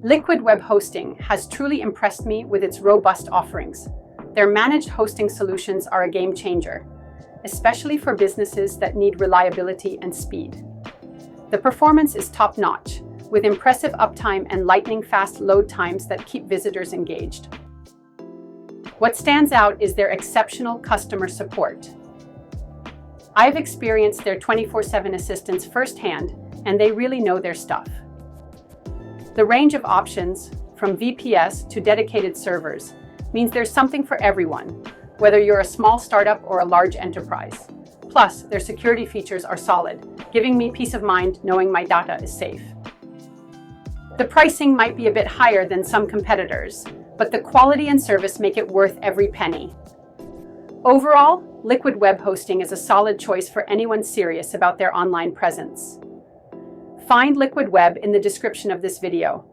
Liquid Web Hosting has truly impressed me with its robust offerings. Their managed hosting solutions are a game changer, especially for businesses that need reliability and speed. The performance is top-notch, with impressive uptime and lightning-fast load times that keep visitors engaged. What stands out is their exceptional customer support. I've experienced their 24/7 assistance firsthand, and they really know their stuff. The range of options, from VPS to dedicated servers, means there's something for everyone, whether you're a small startup or a large enterprise. Plus, their security features are solid, giving me peace of mind knowing my data is safe. The pricing might be a bit higher than some competitors, but the quality and service make it worth every penny. Overall, Liquid Web Hosting is a solid choice for anyone serious about their online presence. Find Liquid Web in the description of this video.